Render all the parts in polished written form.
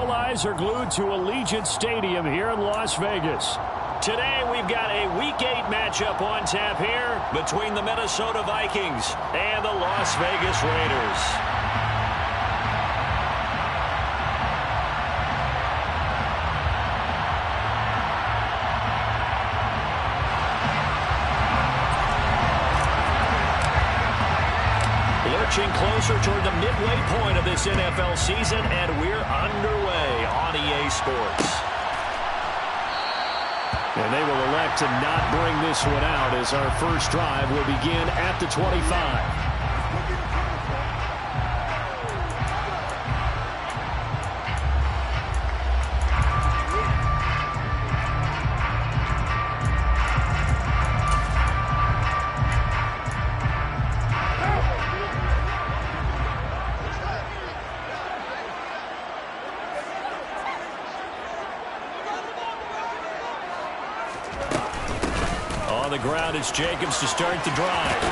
All eyes are glued to Allegiant Stadium here in Las Vegas. Today we've got a Week 8 matchup on tap here between the Minnesota Vikings and the Las Vegas Raiders. Lurching closer toward the midway point of this NFL season, and we're underway on EA Sports. And they will elect to not bring this one out as our first drive will begin at the 25. On the ground, it's Jacobs to start the drive.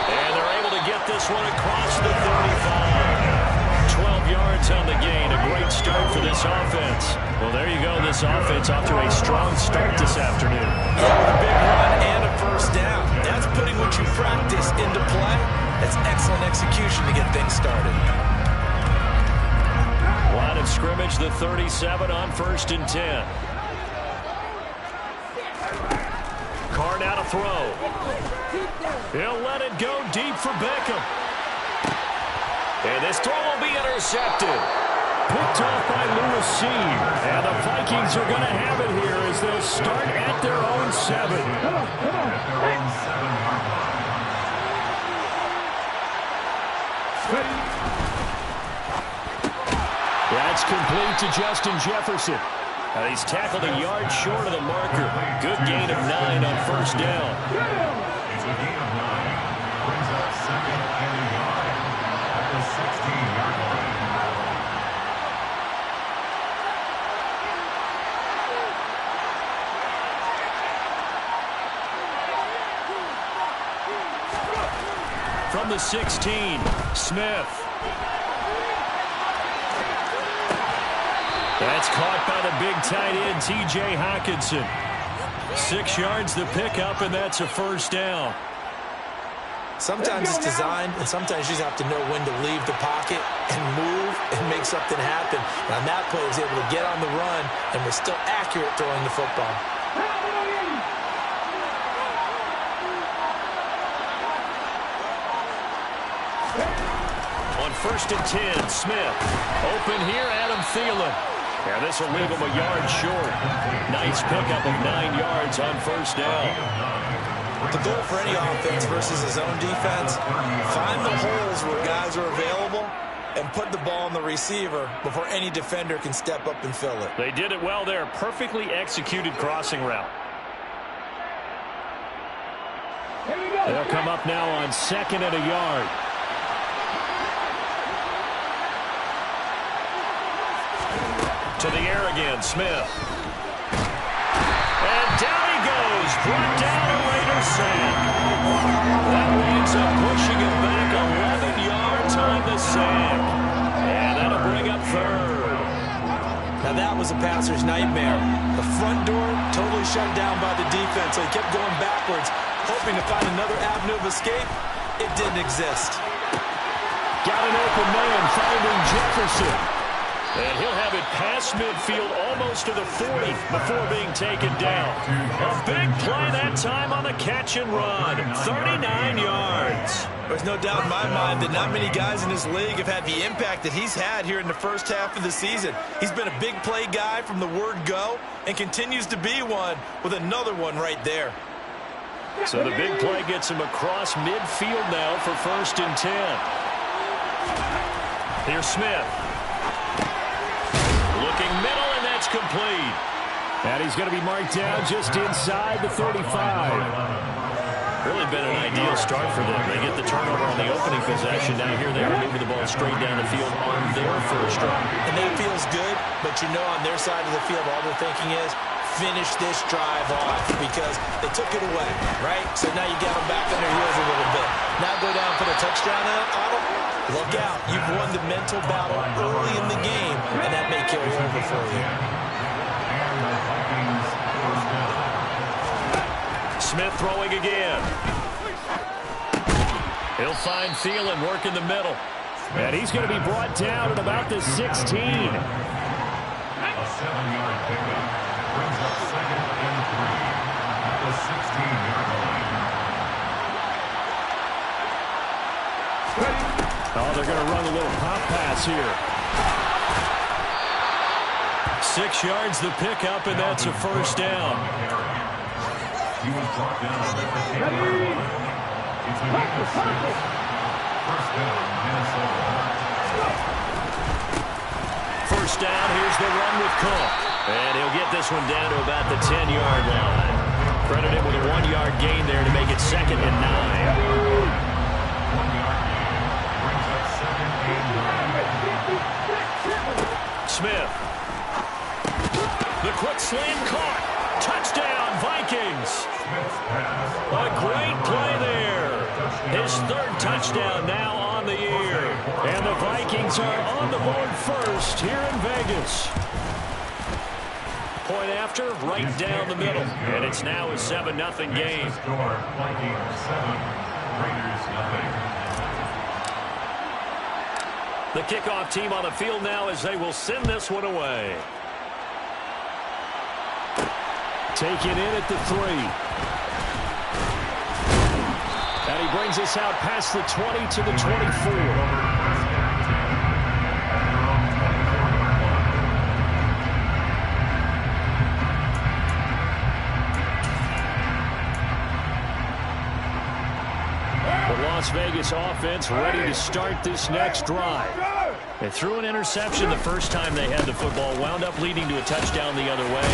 And they're able to get this one across the 35. 12 yards on the gain. A great start for this offense. Well, there you go. This offense off to a strong start this afternoon. A big run and a first down. That's putting what you practice into play. That's excellent execution to get things started. Line of scrimmage, the 37 on 1st and 10. Carr now to throw. He'll let it go deep for Beckham. And this throw will be intercepted. Picked off by Lewis Cine. And the Vikings are going to have it here as they'll start at their own 7. That's complete to Justin Jefferson. He's tackled a yard short of the marker. Good gain of 9 on first down. It's a gain of 9. Brings up 2nd and a yard at the 16-yard line. From the 16, Smith. That's caught by the big tight end, T.J. Hockenson. 6 yards the pickup, and that's a first down. Sometimes it's designed, and sometimes you just have to know when to leave the pocket and move and make something happen. And on that play, he was able to get on the run and was still accurate throwing the football. On 1st and 10, Smith. Open here, Adam Thielen. Yeah, this will leave him a yard short. Nice pickup of 9 yards on first down. The goal for any offense versus his own defense, find the holes where guys are available and put the ball on the receiver before any defender can step up and fill it. They did it well there. Perfectly executed crossing route. They'll come up now on 2nd and a yard. To the air again, Smith. And down he goes. Brought down a Raider sack. That winds up pushing him back 11 yards on the sack. And that'll bring up 3rd. Now that was a passer's nightmare. The front door totally shut down by the defense, so he kept going backwards, hoping to find another avenue of escape. It didn't exist. Got an open man finding Jefferson. And he'll have it past midfield almost to the 40 before being taken down. A big play that time on the catch and run. 39 yards. There's no doubt in my mind that not many guys in this league have had the impact that he's had here in the first half of the season. He's been a big play guy from the word go and continues to be one with another one right there. So the big play gets him across midfield now for 1st and 10. Here's Smith. Looking middle, and that's complete. And he's going to be marked down just inside the 35. Really been an ideal start for them. They get the turnover on the opening possession. Now here they are moving the ball straight down the field on their first drive. And that feels good, but you know on their side of the field all they're thinking is finish this drive off because they took it away, right? So now you got them back on their heels a little bit. Now go down for the touchdown, Autumn. Look out. You've won the mental battle early in the game, and that carry over for you. And the Vikings first down. Smith throwing again. He'll find Thielen, work in the middle. And he's going to be brought down at about the 16. A 7-yard pickup brings up 2nd and 3 at the 16-yard line. Oh, they're going to run a little pop pass here. 6 yards the pickup, and that's a first down. He was brought down at the 10-yard line. It's a gain of 6. First down, Minnesota. First down, here's the run with Cook. And he'll get this one down to about the 10-yard line. Credit him with a 1-yard gain there to make it 2nd and 9. 1-yard gain brings up 2nd and 9. Smith. The quick slant caught. Touchdown, Vikings. Smith's pass. A great play there. His 3rd touchdown now on the year. And the Vikings are on the board first here in Vegas. Point after, right down the middle. And it's now a 7-0 game. Score, Vikings 7, Raiders 0. The kickoff team on the field now as they will send this one away. Taken in at the 3. And he brings us out past the 20 to the 24. Las Vegas offense ready to start this next drive. They threw an interception the first time they had the football, wound up leading to a touchdown the other way.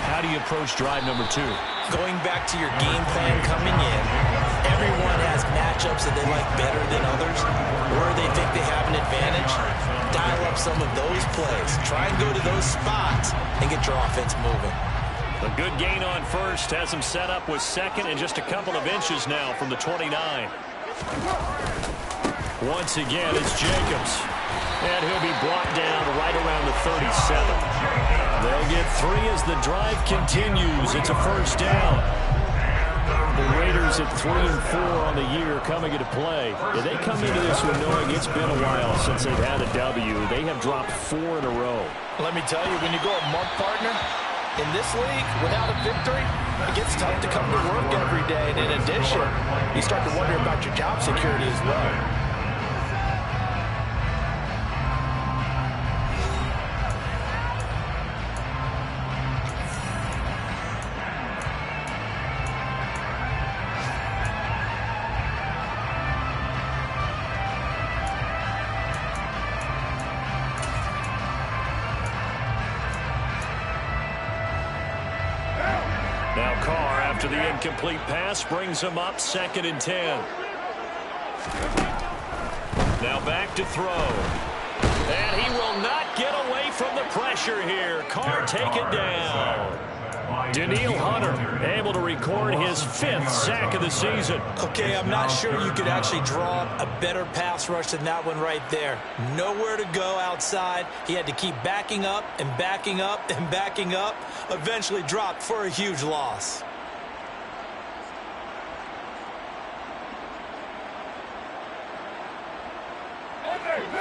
How do you approach drive number 2? Going back to your game plan coming in, everyone has matchups that they like better than others, where they think they have an advantage. Dial up some of those plays. Try and go to those spots and get your offense moving. A good gain on first has him set up with 2nd and just a couple of inches now from the 29. Once again, it's Jacobs. And he'll be brought down right around the 37. They'll get 3 as the drive continues. It's a first down. The Raiders at 3-4 on the year coming into play. Yeah, they come into this one knowing it's been a while since they've had a W. They have dropped 4 in a row. Let me tell you, when you go a month, partner, in this league, without a victory, it gets tough to come to work every day. And in addition, you start to wonder about your job security as well. Now Carr, after the incomplete pass, brings him up 2nd and 10. Now back to throw. And he will not get away from the pressure here. Carr taken down. Danielle Hunter able to record his 5th sack of the season. Okay, I'm not sure you could actually draw a better pass rush than that one right there. Nowhere to go outside. He had to keep backing up and backing up and backing up. Eventually dropped for a huge loss.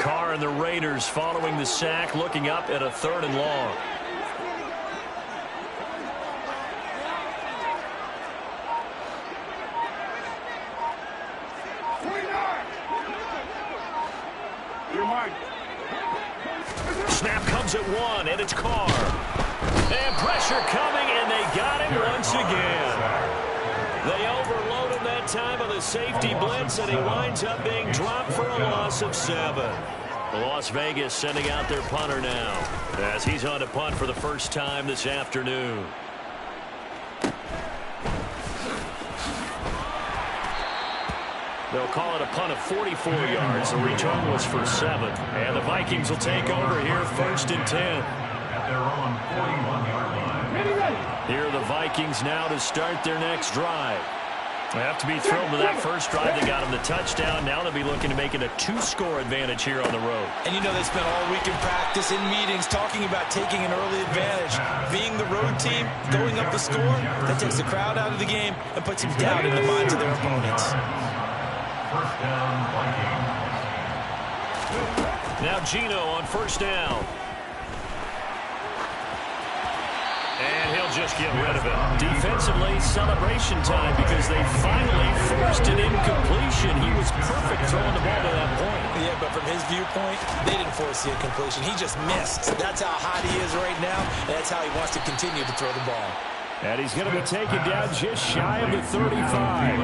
Carr and the Raiders following the sack, looking up at a 3rd and long. Snap comes at 1, and it's Carr. And pressure coming, and they got him once again. They overload him that time on the safety blitz, and he winds up being dropped for a loss of 7. Las Vegas sending out their punter now, as he's on to punt for the first time this afternoon. They'll call it a punt of 44 yards. The return was for 7. And the Vikings will take over here 1st and 10. At their own 41-yard line. Here are the Vikings now to start their next drive. They have to be thrilled with that first drive. They got him the touchdown. Now they'll be looking to make it a 2-score advantage here on the road. And you know they spent all week in practice, in meetings, talking about taking an early advantage. Being the road team, going up the score, that takes the crowd out of the game and puts some doubt in the minds of their opponents. First down, Vikings. Now Geno on first down. And he'll just get rid of it. Defensively, celebration time because they finally forced an incompletion. He was perfect throwing the ball to that point. Yeah, but from his viewpoint, they didn't force the incompletion. He just missed. That's how hot he is right now, and that's how he wants to continue to throw the ball. And he's going to be taken down just shy of the 35.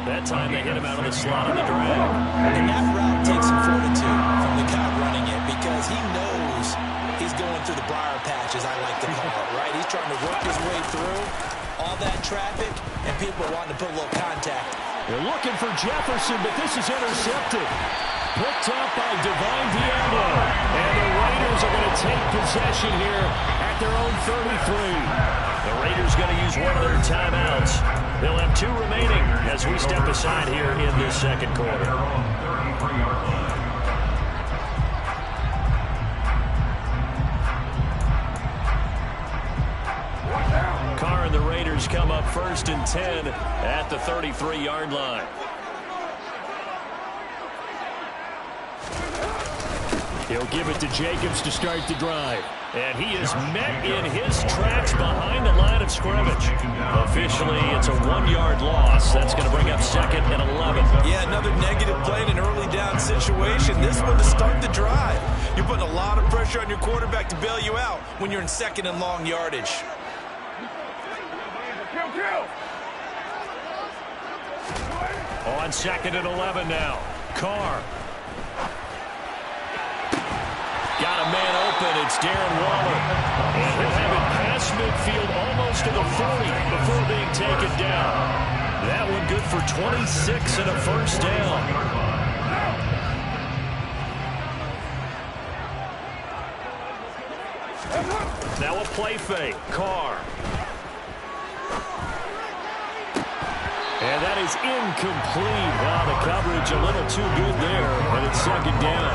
That time they hit him out of the slot on the drag. And that route takes some fortitude from the guy running it because he knows he's going through the briar patch, as I like to call it, right? He's trying to work his way through all that traffic, and people wanting to put a little contact. They're looking for Jefferson, but this is intercepted. Picked up by Divine Diablo. And the Raiders are going to take possession here at their own 33. The Raiders going to use one of their timeouts. They'll have 2 remaining as we step aside here in this second quarter. Carr and the Raiders come up first and 10 at the 33-yard line. He'll give it to Jacobs to start the drive. And he is met in his tracks behind the line of scrimmage. Officially, it's a 1-yard loss. That's going to bring up second and 11. Yeah, another negative play in an early down situation. This one to start the drive. You're putting a lot of pressure on your quarterback to bail you out when you're in second and long yardage. On second and 11 now. Carr. Got a man open. It's Darren Waller. And he'll have it past midfield almost to the 40 before being taken down. That one good for 26 and a first down. Now a play fake. Carr. And that is incomplete. Wow, the coverage a little too good there. And it's second down.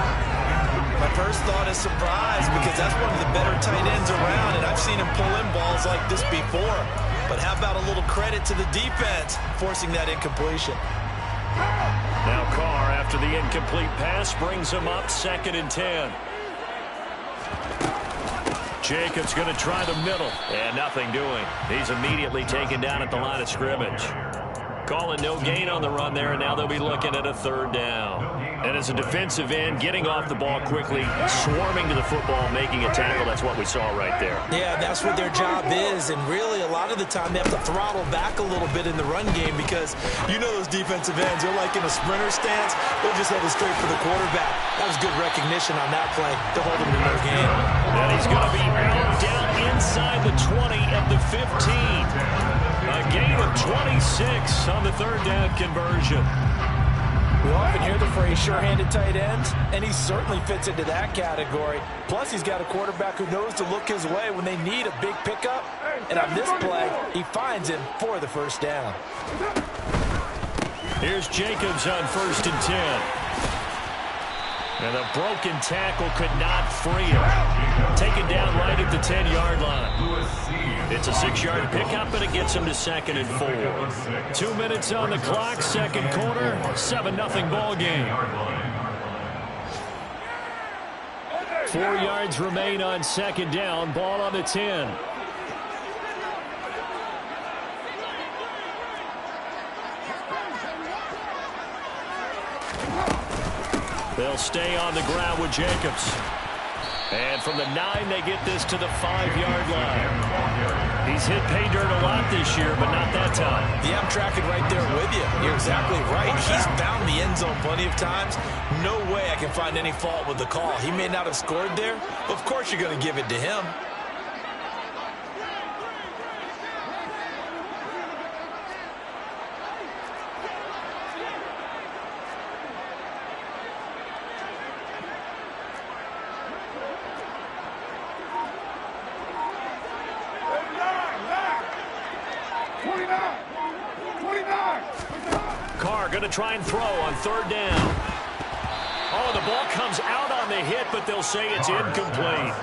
My first thought is surprise because that's one of the better tight ends around, and I've seen him pull in balls like this before. But how about a little credit to the defense forcing that incompletion? Now Carr, after the incomplete pass, brings him up second and 10. Jacobs going to try the middle, and nothing doing. He's immediately taken down at the line of scrimmage. Calling no gain on the run there, and now they'll be looking at a third down. And as a defensive end, getting off the ball quickly, swarming to the football, making a tackle, that's what we saw right there. Yeah, that's what their job is, and really a lot of the time they have to throttle back a little bit in the run game because you know those defensive ends, they're like in a sprinter stance, they're just headed straight for the quarterback. That was good recognition on that play to hold him to no gain. And he's going to be down inside the 20 at the 15. A gain of 26 on the third down conversion. We often hear the phrase sure-handed tight ends, and he certainly fits into that category. Plus, he's got a quarterback who knows to look his way when they need a big pickup. And on this play, he finds him for the first down. Here's Jacobs on first and 10. And a broken tackle could not free him. Taken down right at the 10-yard line. It's a 6-yard pickup, and it gets him to second and 4. 2 minutes on the clock, second quarter, 7-0 ball game. 4 yards remain on second down, ball on the 10. They'll stay on the ground with Jacobs. And from the 9, they get this to the 5-yard line. He's hit pay dirt a lot this year, but not that time. Yeah, I'm tracking right there with you. You're exactly right. He's found the end zone plenty of times. No way I can find any fault with the call. He may not have scored there, but of course you're going to give it to him. going to try and throw on third down. Oh, the ball comes out on the hit, but they'll say it's incomplete.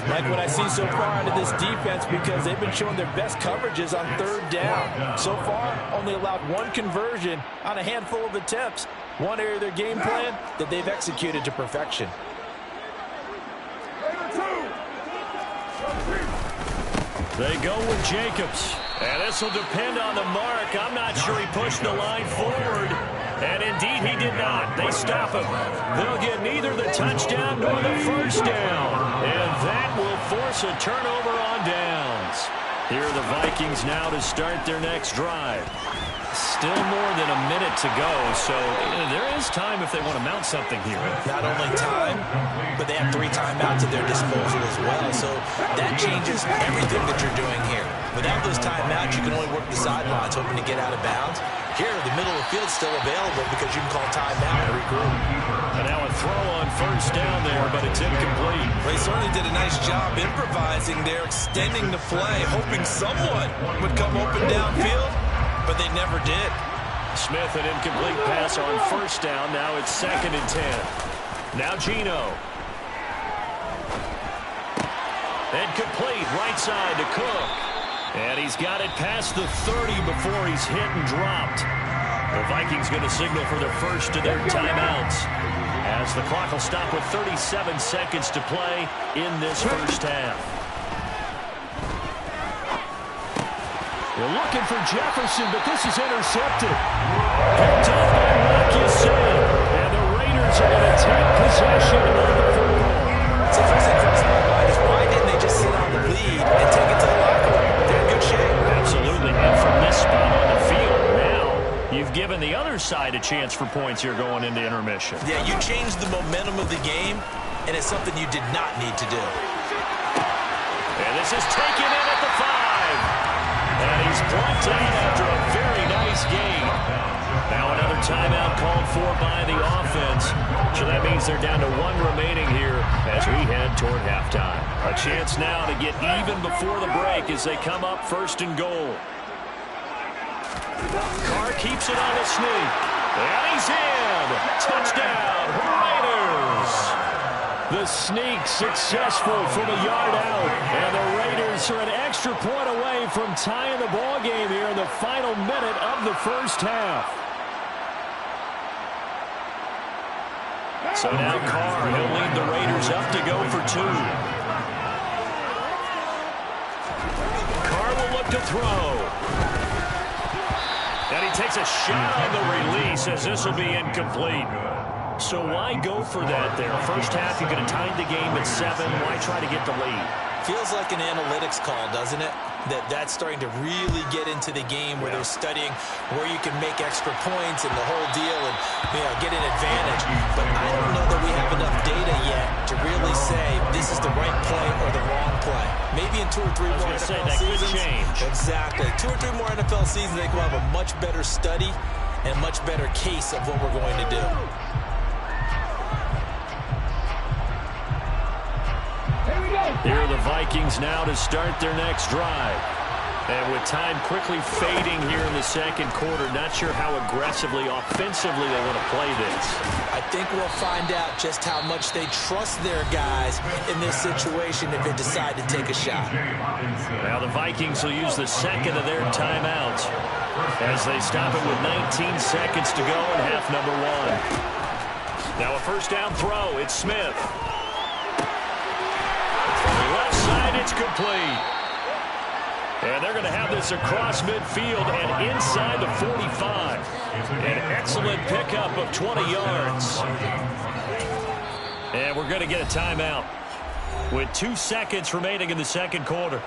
Like what I see so far out of this defense, because they've been showing their best coverages on third down. So far, only allowed one conversion on a handful of attempts. One area of their game plan that they've executed to perfection. They go with Jacobs. And this will depend on the mark. I'm not sure he pushed the line forward. And indeed, he did not. They stop him. They'll get neither the touchdown nor the first down. And that will force a turnover on downs. Here are the Vikings now to start their next drive. Still more than a minute to go, so there is time if they want to mount something here. Not only time, but they have 3 timeouts at their disposal as well, so that changes everything that you're doing here. Without those timeouts, you can only work the sidelines, hoping to get out of bounds. Here, the middle of the field's still available because you can call timeout and regroup. And now a throw on first down there, but it's incomplete. They certainly did a nice job improvising there, extending the play, hoping someone would come open downfield. But they never did. Smith, an incomplete pass on first down. Now it's 2nd and 10. Now Geno. And complete right side to Cook. And he's got it past the 30 before he's hit and dropped. The Vikings going to signal for their first of their timeouts, as the clock will stop with 37 seconds to play in this first half. They're looking for Jefferson, but this is intercepted. Picked up by Rock Ya-Sin. And the Raiders are going to take possession of the football. So first thing crossed my mind is, why didn't they just sit on the lead and take it to the locker room? They're in good shape. Absolutely. And from this spot on the field, now you've given the other side a chance for points here going into intermission. Yeah, you changed the momentum of the game, and it's something you did not need to do. And this is taken in at the 5. And he's blocked out after a very nice game. Now another timeout called for by the offense. So that means they're down to 1 remaining here as we head toward halftime. A chance now to get even before the break as they come up 1st and goal. Carr keeps it on a sneak. And he's in. Touchdown, Raiders. The sneak successful from a yard out. And the Raiders are an extra point away from tying the ball game here in the final minute of the first half. So now Carr, he'll lead the Raiders up to go for 2. Carr will look to throw. And he takes a shot on the release as this will be incomplete. So why go for that there? First half, you could have tied the game at 7. Why try to get the lead? Feels like an analytics call, doesn't it? That's starting to really get into the game where they're studying where you can make extra points and the whole deal and, get an advantage. But I don't know that we have enough data yet to really say this is the right play or the wrong play. Maybe in 2 or 3 more NFL seasons. Could change. Exactly. 2 or 3 more NFL seasons, I think we'll have a much better study and a much better case of what we're going to do. Here are the Vikings now to start their next drive. And with time quickly fading here in the second quarter, not sure how aggressively, offensively they want to play this. I think we'll find out just how much they trust their guys in this situation if they decide to take a shot. Now the Vikings will use the 2nd of their timeouts as they stop it with 19 seconds to go in half number 1. Now a first down throw. It's Smith. Left side, it's complete. And they're going to have this across midfield and inside the 45. An excellent pickup of 20 yards. And we're going to get a timeout with 2 seconds remaining in the second quarter.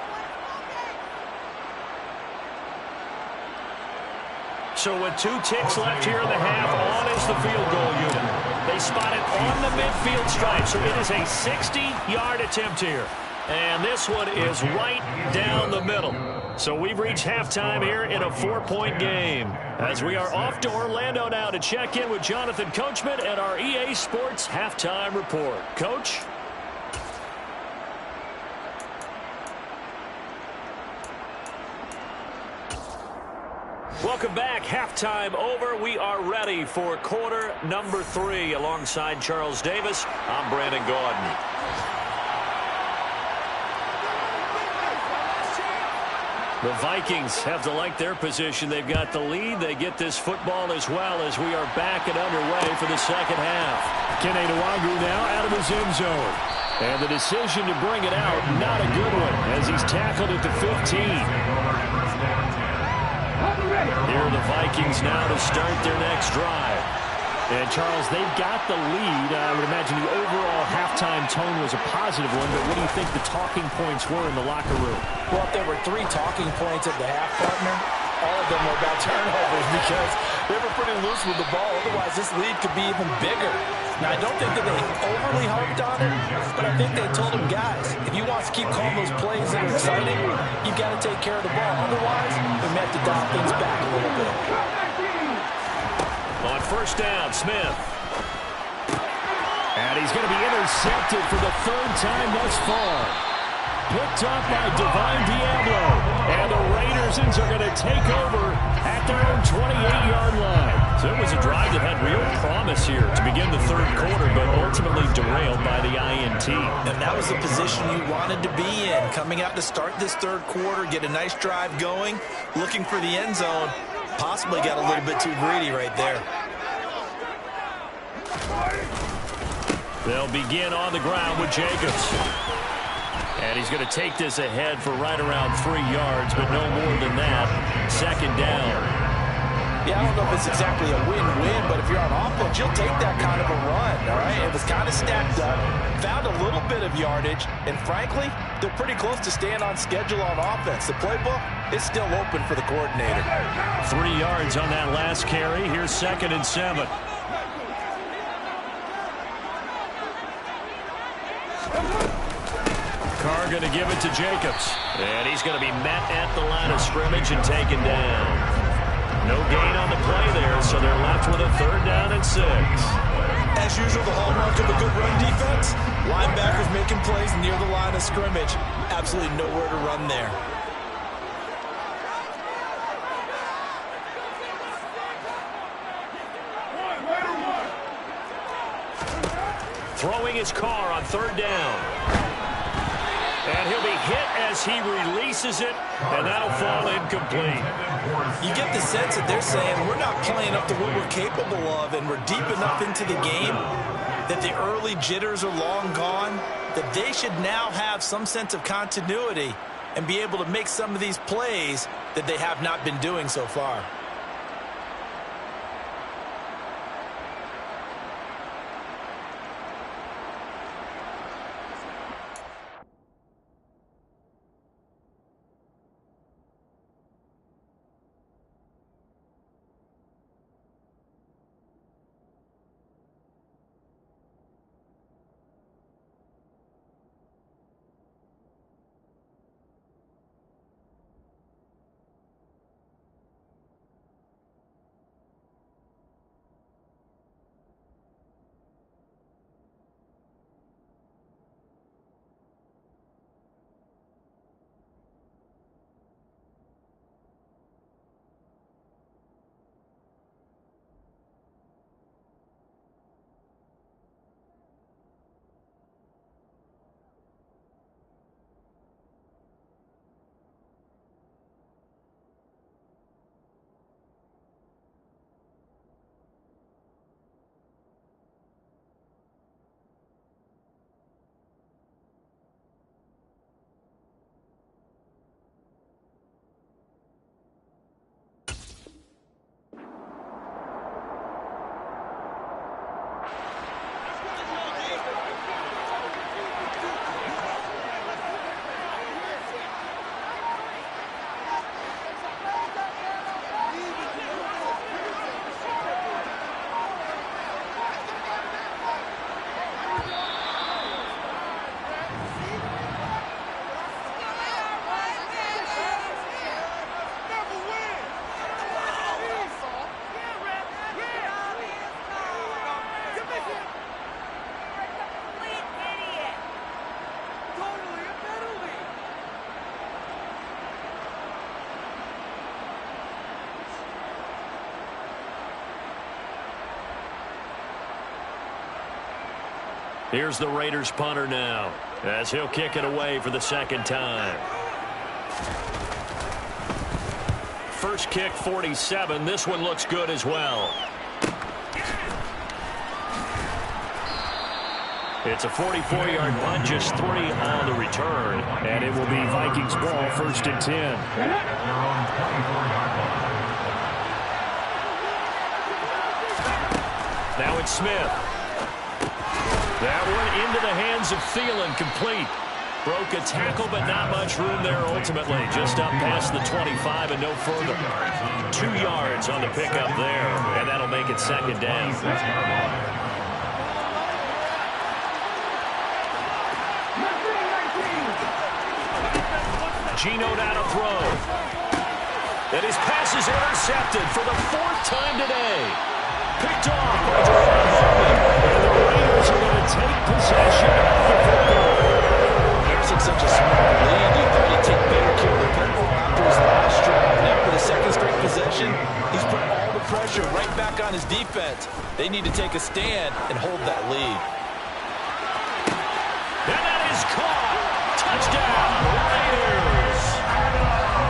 So with 2 ticks left here in the half, on is the field goal unit. They spot it on the midfield stripe, so it is a 60-yard attempt here. And this one is right down the middle. So we've reached halftime here in a 4-point game. As we are off to Orlando now to check in with Jonathan Coachman at our EA Sports Halftime Report. Coach? Welcome back. Halftime over. We are ready for quarter number 3. Alongside Charles Davis, I'm Brandon Gaudin. The Vikings have to like their position. They've got the lead. They get this football as well as we are back and underway for the second half. Kene Nwangwu now out of his end zone. And the decision to bring it out, not a good one, as he's tackled at the 15. Here are the Vikings now to start their next drive. And, Charles, they've got the lead. I would imagine the overall halftime tone was a positive one, but what do you think the talking points were in the locker room? Well, if there were 3 talking points at the half, partner, all of them were about turnovers because they were pretty loose with the ball. Otherwise, this lead could be even bigger. Now, I don't think that they overly harped on it, but I think they told them, guys, if you want to keep calling those plays that are exciting, you've got to take care of the ball. Otherwise, we may have to dial things back a little bit. On first down, Smith. And he's going to be intercepted for the 3rd time thus far. Picked up by Divine Diablo. And the Raiders are going to take over at their own 28-yard line. So it was a drive that had real promise here to begin the 3rd quarter, but ultimately derailed by the INT. And that was the position you wanted to be in. Coming out to start this 3rd quarter, get a nice drive going, looking for the end zone. Possibly got a little bit too greedy right there. They'll begin on the ground with Jacobs. And he's going to take this ahead for right around 3 yards, but no more than that. 2nd down. Yeah, I don't know if it's exactly a win-win, but if you're on offense, you'll take that kind of a run, all right? It was kind of stacked up, found a little bit of yardage, and frankly, they're pretty close to staying on schedule on offense. The playbook is still open for the coordinator. 3 yards on that last carry. Here's 2nd and 7. Carr going to give it to Jacobs. And he's going to be met at the line of scrimmage and taken down. No gain on the play there, so they're left with a 3rd down and 6. As usual, the hallmark of a good run defense, linebackers making plays near the line of scrimmage. Absolutely nowhere to run there. Throwing his Carr on 3rd down. And he'll be hit as he releases it, and that'll fall incomplete. You get the sense that they're saying we're not playing up to what we're capable of, and we're deep enough into the game that the early jitters are long gone, that they should now have some sense of continuity and be able to make some of these plays that they have not been doing so far. Here's the Raiders punter now, as he'll kick it away for the second time. First kick, 47. This one looks good as well. It's a 44-yard punt, just 3 on the return. And it will be Vikings ball, 1st and 10. Now it's Smith. That one into the hands of Thielen, complete. Broke a tackle, but not much room there ultimately. Just up past the 25 and no further. 2 yards on the pickup there, and that'll make it second down. Geno now to throw. And his pass is intercepted for the 4th time today. Picked off by Javon Holland. And the Raiders are going to take possession of the football. Nursing such a small lead, you thought he'd take better care of the football after his last drive. Now for the 2nd straight possession, he's put all the pressure right back on his defense. They need to take a stand and hold that lead. And that is caught. Touchdown, Raiders.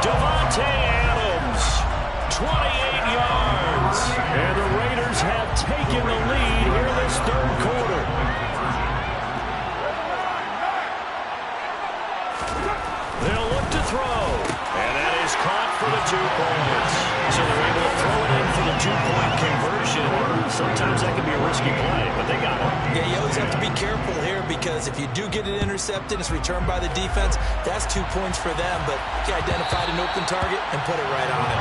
Davante Adams, 28 yards. And the Raiders have taken the lead here in this 3rd quarter. They'll look to throw. And that is caught for the 2 points. So they're able to throw it in for the 2-point conversion. Sometimes that can be a risky play, but they got it. Yeah, you always have to be careful here because if you do get it intercepted, it's returned by the defense, that's 2 points for them. But he identified an open target and put it right on it.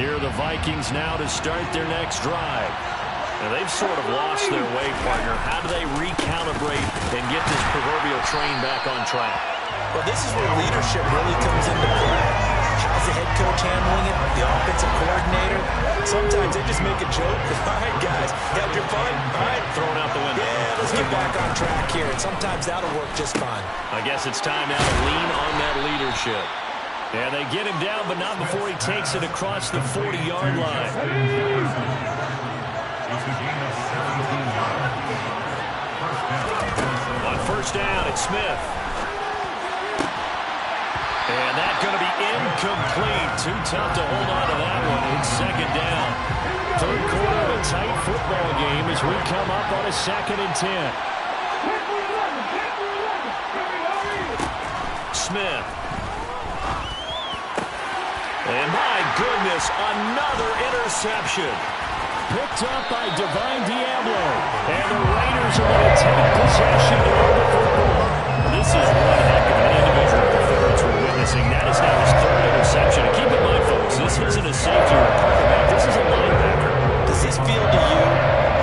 Here are the Vikings now to start their next drive. Now, they've sort of lost their way, partner. How do they recalibrate and get this proverbial train back on track? Well, this is where leadership really comes into play. How's the head coach handling it? The offensive coordinator? Sometimes they just make a joke. All right, guys, you had your fun? All right. Throw it out the window. Yeah, let's get back on track here. And sometimes that'll work just fine. I guess it's time now to lean on that leadership. And they get him down, but not before he takes it across the 40-yard line. On first down, it's Smith. And that's going to be incomplete. Too tough to hold on to that one. It's second down. Third quarter of a tight football game as we come up on a 2nd and 10. Smith. And my goodness, another interception. Picked up by Divine Diablo. And the Raiders are going to take possession of the football. This is one heck of an individual performance we're witnessing. That is now his 3rd interception. And keep in mind, folks, this isn't a safety or a quarterback. This is a linebacker. Does this feel to you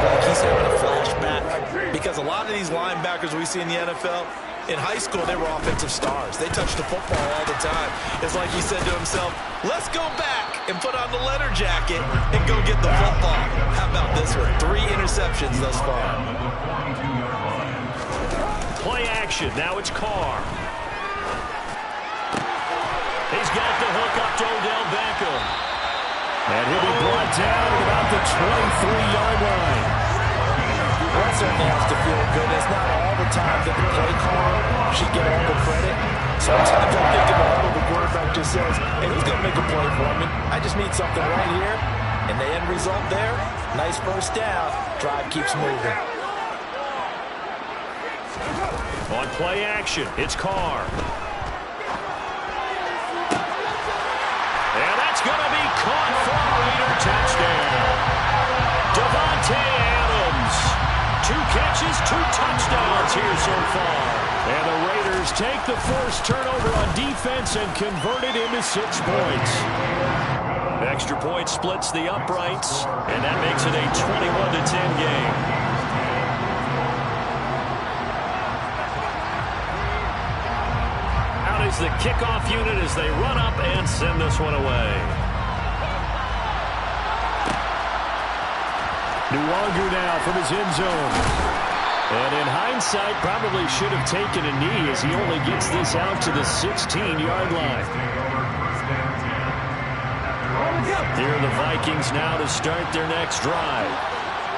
like he's having a flashback? Because a lot of these linebackers we see in the NFL, in high school, they were offensive stars. They touched the football all the time. It's like he said to himself, let's go back and put on the leather jacket and go get the football. How about this one? 3 interceptions thus far. Play action. Now it's Carr. He's got the hook up to Odell Beckham. And he'll be brought down at about the 23-yard line. That certainly has to feel good. It's not all the time that the play caller should get all the credit. Sometimes I think about what the quarterback just says, hey, who's going to make a play for me? I just need something right here. And the end result there, nice first down. Drive keeps moving. On play action, it's Carr. And that's going to be caught for a Raider touchdown. Davante Adams. 2 catches, 2 touchdowns here so far. And the Raiders take the first turnover on defense and convert it into 6 points. Extra point splits the uprights, and that makes it a 21-10 game. Out is the kickoff unit as they run up and send this one away. Nwangu now from his end zone. And in hindsight, probably should have taken a knee as he only gets this out to the 16-yard line. Here are the Vikings now to start their next drive.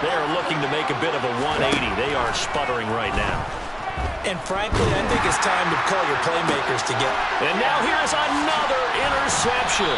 They are looking to make a bit of a 180. They are sputtering right now. And frankly, I think it's time to call your playmakers together. And now here's another interception.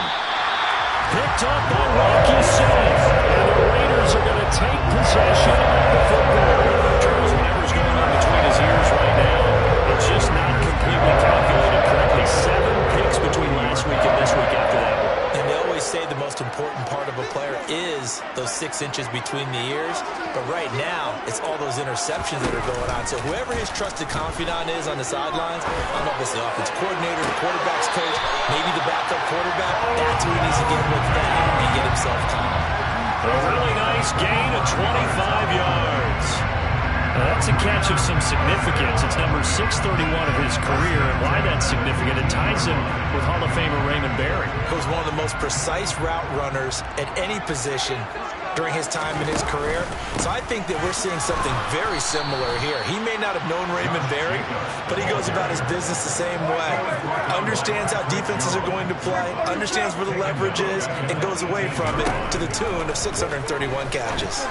Picked up by Rocky Smith. And the Raiders are going to take possession of the football. Charles, whatever's going on between his ears right now, it's just not completely calculated correctly. 7 picks between last week and this week after that. And they always say the most important part of a player is those 6 inches between the ears. But right now, it's all those interceptions that are going on. So whoever his trusted confidant is on the sidelines, I don't know if it's the offensive coordinator, the quarterback's coach, maybe the backup quarterback, that's who he needs to get with down and get himself calm. A really nice gain of 25 yards. Now that's a catch of some significance. It's number 631 of his career, and why that's significant, it ties him with Hall of Famer Raymond Berry. He was one of the most precise route runners at any position during his time in his career. So I think that we're seeing something very similar here. He may not have known Raymond Berry, but he goes about his business the same way. Understands how defenses are going to play, understands where the leverage is, and goes away from it to the tune of 631 catches.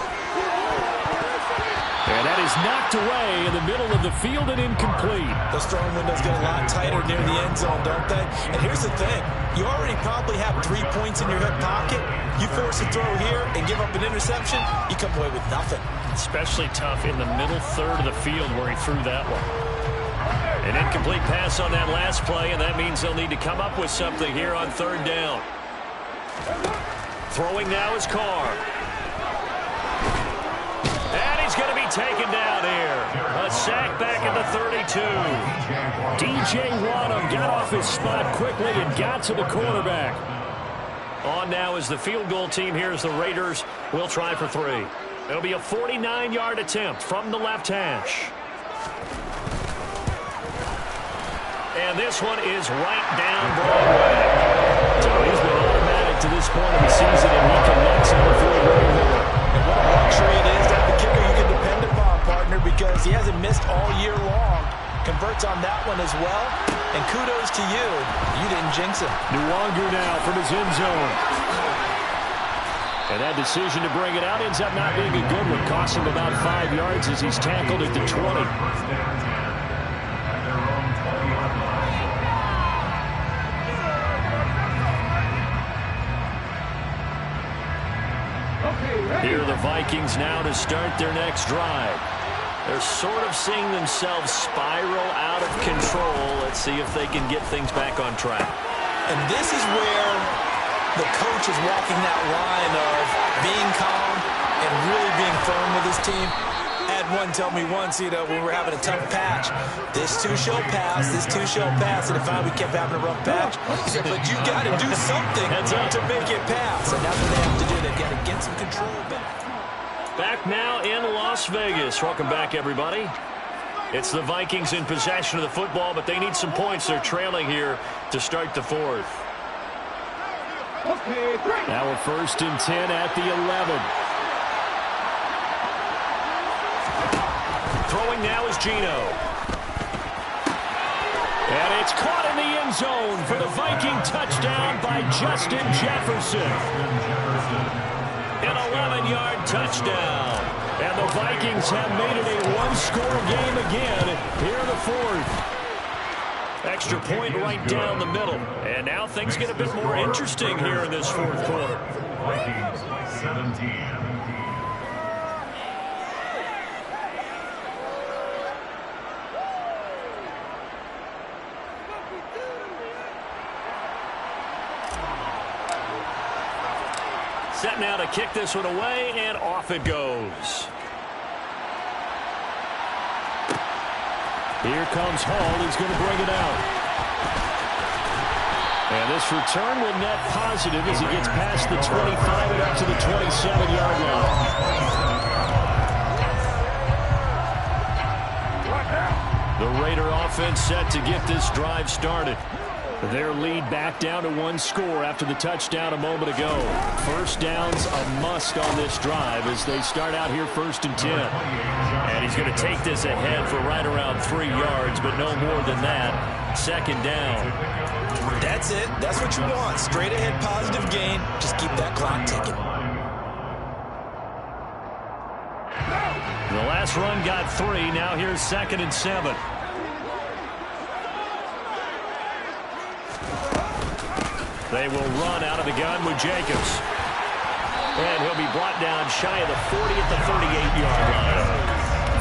And that is knocked away in the middle of the field and incomplete. Those throwing windows get a lot tighter near the end zone, don't they? And here's the thing. You already probably have 3 points in your hip pocket. You force a throw here and give up an interception, you come away with nothing. Especially tough in the middle third of the field where he threw that one. An incomplete pass on that last play, and that means they'll need to come up with something here on 3rd down. Throwing now is Carr. And he's going to be taken down here. A sack back at the 32. DJ Wonnum got off his spot quickly and got to the quarterback. On now is the field goal team here as the Raiders will try for 3. It'll be a 49-yard attempt from the left hash. And this one is right down Broadway. So he's been automatic to this point of the season, and he connects on the field goal more. And what a luxury it is to have the kicker you can depend upon, partner, because he hasn't missed all year long. Converts on that one as well. And kudos to you. You didn't jinx him. Nwangu now from his end zone. And that decision to bring it out ends up not being a good one. Costs him about 5 yards as he's tackled at the 20. Here are the Vikings now to start their next drive. They're sort of seeing themselves spiral out of control. Let's see if they can get things back on track. And this is where the coach is walking that line of being calm and really being firm with his team. Had one tell me once, when we were having a tough patch, this too shall pass, this too shall pass, and if we kept having a rough patch, he said, but you got to do something to make it pass. And that's what they have to do. They've got to get some control back. Back now in Las Vegas. Welcome back, everybody. It's the Vikings in possession of the football, but they need some points. They're trailing here to start the 4th. Now a 1st and 10 at the 11. Throwing now is Geno. And it's caught in the end zone for the Viking touchdown by Justin Jefferson. An 11-yard touchdown. And the Vikings have made it a one-score game again here in the 4th. Extra point right down the middle. And now things get a bit more interesting here in this 4th quarter. Vikings by 17. Set now to kick this one away, and off it goes. Here comes Hall. He's going to bring it out. And this return will net positive as he gets past the 25 and up to the 27-yard line. The Raider offense set to get this drive started. Their lead back down to 1 score after the touchdown a moment ago. First down's a must on this drive as they start out here 1st and 10. And he's going to take this ahead for right around 3 yards, but no more than that. 2nd down. That's it. That's what you want. Straight ahead positive gain. Just keep that clock ticking. The last run got 3. Now here's 2nd and 7. They will run out of the gun with Jacobs. And he'll be brought down shy of the 40 at the 38-yard line.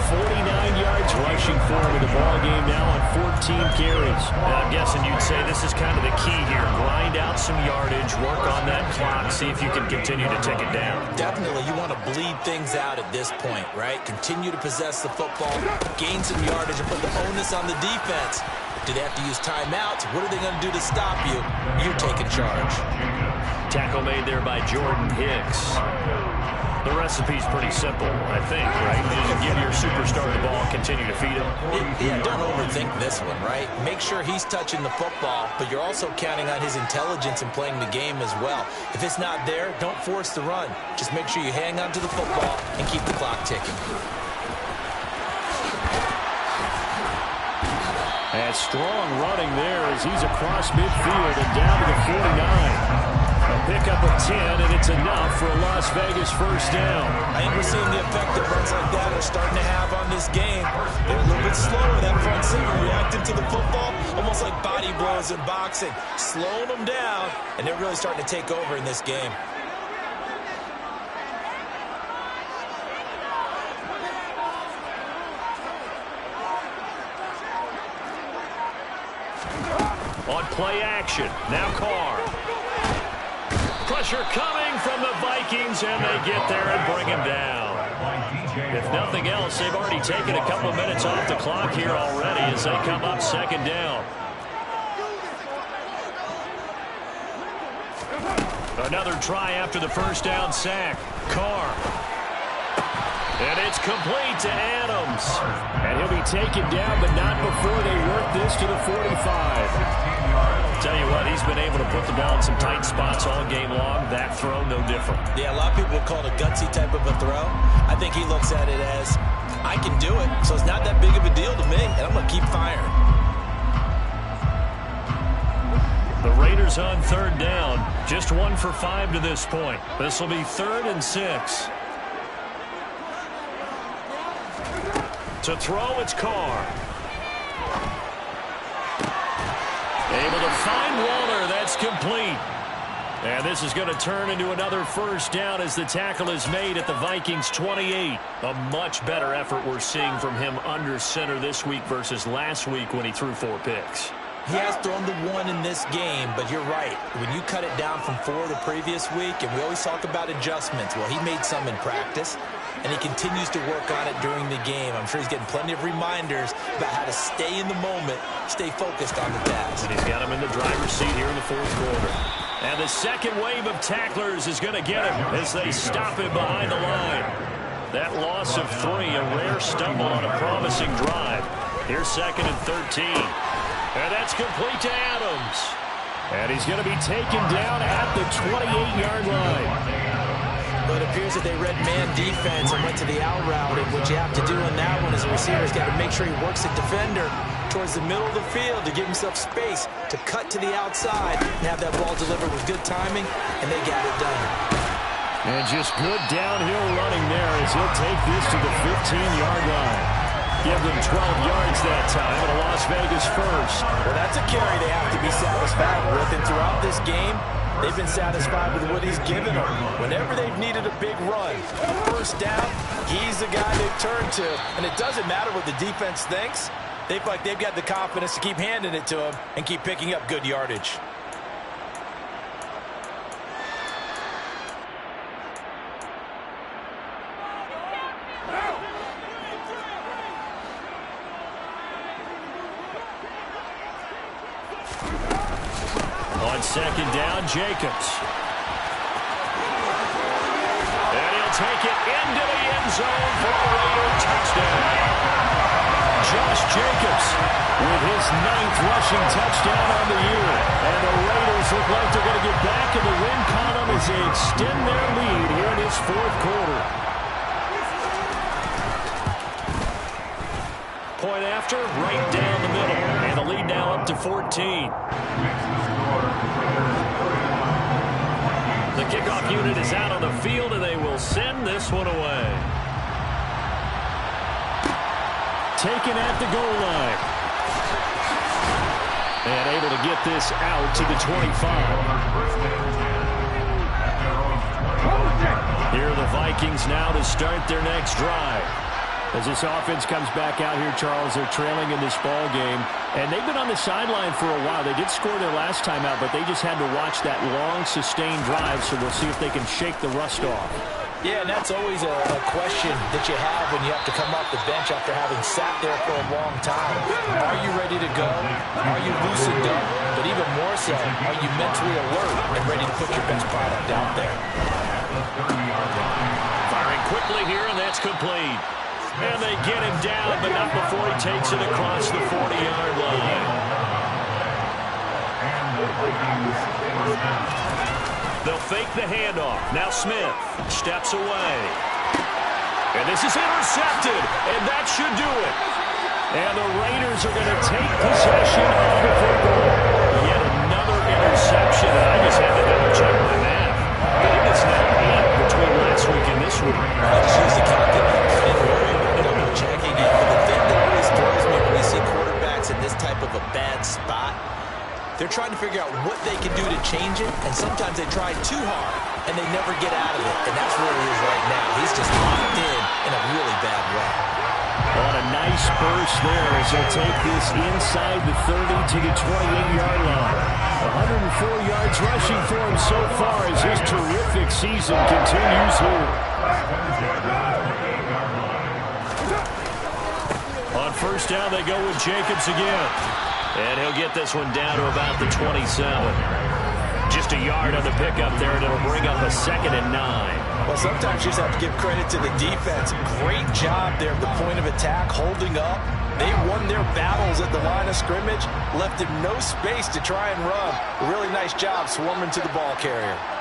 49 yards rushing for him in the ballgame now on 14 carries. Now, I'm guessing you'd say this is kind of the key here. Grind out some yardage, work on that clock, see if you can continue to tick it down. Definitely. You want to bleed things out at this point, right? Continue to possess the football, gain some yardage, and put the onus on the defense. Do they have to use timeouts? What are they going to do to stop you? You're taking charge. Tackle made there by Jordan Hicks. The recipe's pretty simple, I think, right? You just give your superstar the ball, continue to feed him. Yeah, don't overthink this one, right? Make sure he's touching the football, but you're also counting on his intelligence in playing the game as well. If it's not there, don't force the run. Just make sure you hang on to the football and keep the clock ticking. And strong running there as he's across midfield and down to the 49. A pickup of 10, and it's enough for a Las Vegas first down. I think we're seeing the effect that runs like that are starting to have on this game. They're a little bit slower, that front seven, reacting to the football, almost like body blows in boxing. Slowing them down, and they're really starting to take over in this game. On play action, now Carr. Pressure coming from the Vikings, and they get there and bring him down. If nothing else, they've already taken a couple of minutes off the clock here already as they come up 2nd down. Another try after the first down sack. Carr. And it's complete to Adams. And he'll be taken down, but not before they work this to the 45. Tell you what, he's been able to put the ball in some tight spots all game long. That throw, no different. Yeah, a lot of people would call it a gutsy type of a throw. I think he looks at it as, I can do it, so it's not that big of a deal to me, and I'm going to keep firing. The Raiders on third down. Just 1 for 5 to this point. This will be 3rd and 6. To throw, it's Carr. Able to find Waller. That's complete. And this is going to turn into another first down as the tackle is made at the Vikings 28. A much better effort we're seeing from him under center this week versus last week when he threw 4 picks. He has thrown the 1 in this game, but you're right. When you cut it down from 4 the previous week, and we always talk about adjustments, well, he made some in practice, and he continues to work on it during the game. I'm sure he's getting plenty of reminders about how to stay in the moment, stay focused on the task. And he's got him in the driver's seat here in the 4th quarter. And the second wave of tacklers is going to get him as they stop him behind the line. That loss of 3, a rare stumble on a promising drive. Here's 2nd and 13. And that's complete to Adams. And he's going to be taken down at the 28-yard line. But it appears that they read man defense and went to the out route. And what you have to do in that one as a receiver is got to make sure he works the defender towards the middle of the field to give himself space to cut to the outside and have that ball delivered with good timing, and they got it done. And just good downhill running there as he'll take this to the 15-yard line. Give them 12 yards that time and a Las Vegas first. Well, that's a carry they have to be satisfied with. And throughout this game, they've been satisfied with what he's given them. Whenever they've needed a big run, first down, he's the guy they've turned to. And it doesn't matter what the defense thinks. They feel like they've got the confidence to keep handing it to him and keep picking up good yardage. On second down, Jacobs. And he'll take it into the end zone for a Raider touchdown. Josh Jacobs with his 9th rushing touchdown on the year. And the Raiders look like they're going to get back in the win column as they extend their lead here in this 4th quarter. Point after, right down the middle. And the lead now up to 14. The kickoff unit is out on the field, and they will send this one away. Taken at the goal line. And able to get this out to the 25. Here are the Vikings now to start their next drive. As this offense comes back out here, Charles, they're trailing in this ball game. And they've been on the sideline for a while. They did score their last time out, but they just had to watch that long, sustained drive, so we'll see if they can shake the rust off. Yeah, and that's always a question that you have when you have to come off the bench after having sat there for a long time. Are you ready to go? Are you loosened up? But even more so, are you mentally alert and ready to put your best product out there? Firing quickly here, and that's complete. And they get him down, but not before he takes it across the 40-yard line. They'll fake the handoff. Now Smith steps away. And this is intercepted, and that should do it. And the Raiders are going to take possession of the football. Yet another interception, and I just had to double-check my math. I think it's now 8 between last week and this week. I just used the calculator. Checking it. But the thing that always throws me when we see quarterbacks in this type of a bad spot, they're trying to figure out what they can do to change it, and sometimes they try too hard, and they never get out of it. And that's where he is right now. He's just locked in a really bad way. On a nice burst there as he'll take this inside the 30 to the 28-yard line. 104 yards rushing for him so far as his terrific season continues here. On first down, they go with Jacobs again. And he'll get this one down to about the 27. Just Just a yard on the pickup there, and it'll bring up a 2nd and 9. Well, sometimes you just have to give credit to the defense. Great job there at the point of attack, holding up. They won their battles at the line of scrimmage, left him no space to try and run. A really nice job swarming to the ball carrier.